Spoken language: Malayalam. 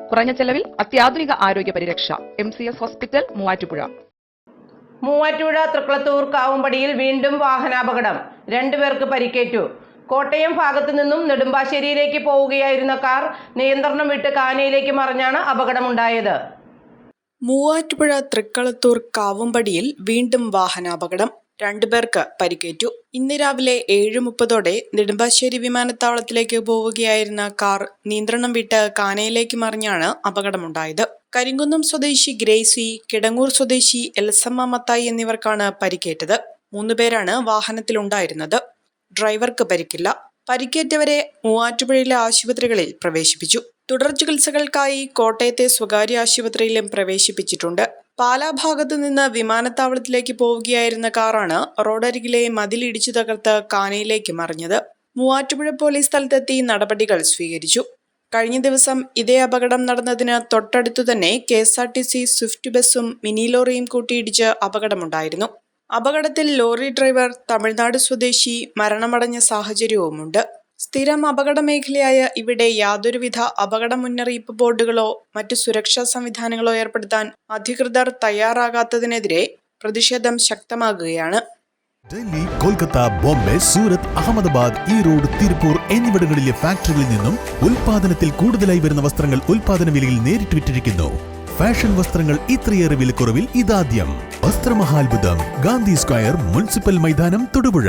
കുറഞ്ഞ ചെലവിൽ അത്യാധുനിക ആരോഗ്യ പരിരക്ഷ. MCS hospital, Muvattupuzha. മൂവാറ്റുപുഴ തൃക്കളത്തൂർ കാവുംപടിയിൽ വീണ്ടും വാഹനാപകടം. 2 പേർക്ക് പരിക്കേറ്റു. കോട്ടയം ഭാഗത്തു നിന്നും നെടുമ്പാശ്ശേരിയിലേക്ക് പോവുകയായിരുന്ന കാർ നിയന്ത്രണം വിട്ട് കാനയിലേക്ക് മറിഞ്ഞാണ് അപകടമുണ്ടായത്. മൂവാറ്റുപുഴ തൃക്കളത്തൂർ കാവുംപടിയിൽ വീണ്ടും വാഹനാപകടം. 2 പേർക്ക് പരിക്കേറ്റു. ഇന്ന് രാവിലെ 7:30 നെടുമ്പാശ്ശേരി വിമാനത്താവളത്തിലേക്ക് പോവുകയായിരുന്ന കാർ നിയന്ത്രണം വിട്ട് കാനയിലേക്ക് മറിഞ്ഞാണ് അപകടമുണ്ടായത്. കരിങ്കുന്നം സ്വദേശി ഗ്രേസി, കിടങ്ങൂർ സ്വദേശി എൽസമ്മ മത്തായി എന്നിവർക്കാണ് പരിക്കേറ്റത്. 3 പേരാണ് വാഹനത്തിലുണ്ടായിരുന്നത്. ഡ്രൈവർക്ക് പരിക്കില്ല. പരിക്കേറ്റവരെ മൂവാറ്റുപുഴയിലെ ആശുപത്രികളിൽ പ്രവേശിപ്പിച്ചു. തുടർ ചികിത്സകൾക്കായി കോട്ടയത്തെ സ്വകാര്യ ആശുപത്രിയിലും പ്രവേശിപ്പിച്ചിട്ടുണ്ട്. പാലാ ഭാഗത്തു നിന്ന് വിമാനത്താവളത്തിലേക്ക് പോവുകയായിരുന്ന കാറാണ് റോഡരികിലെ മതിലിടിച്ചു തകർത്ത് കാനയിലേക്ക് മറിഞ്ഞത്. മൂവാറ്റുപുഴ പോലീസ് സ്ഥലത്തെത്തി നടപടികൾ സ്വീകരിച്ചു. കഴിഞ്ഞ ദിവസം ഇതേ അപകടം നടന്നതിന് തൊട്ടടുത്തു തന്നെ KSRTC സ്വിഫ്റ്റ് ബസ്സും മിനി ലോറിയും കൂട്ടിയിടിച്ച് അപകടമുണ്ടായിരുന്നു. അപകടത്തിൽ ലോറി ഡ്രൈവർ തമിഴ്നാട് സ്വദേശി മരണമടഞ്ഞ സാഹചര്യവുമുണ്ട്. സ്ഥിരം അപകട മേഖലയായ ഇവിടെ യാതൊരുവിധ അപകട മുന്നറിയിപ്പ് ബോർഡുകളോ മറ്റു സുരക്ഷാ സംവിധാനങ്ങളോ ഏർപ്പെടുത്താൻ അധികൃതർ തയ്യാറാകാത്തതിനെതിരെ പ്രതിഷേധം ശക്തമാകുകയാണ്. ഡൽഹി, കൊൽക്കത്ത, ബോംബെ, സൂറത്ത്, അഹമ്മദാബാദ്, ഈറോഡ്, തിരുപ്പൂർ എന്നിവിടങ്ങളിലെ ഫാക്ടറികളിൽ നിന്നും ഉൽപാദനത്തിൽ കൂടുതലായി വരുന്ന വസ്ത്രങ്ങൾ ഉൽപാദന വിലയിൽ നേരിട്ട് വിറ്റിരിക്കുന്നു. ഫാഷൻ വസ്ത്രങ്ങൾ ഇത്രയേറെ വിലക്കുറവിൽ ഇതാദ്യം. വസ്ത്രമഹാത്ഭുതം, ഗാന്ധി സ്ക്വയർ, മുനിസിപ്പൽ മൈതാനം, തൊടുപുഴ.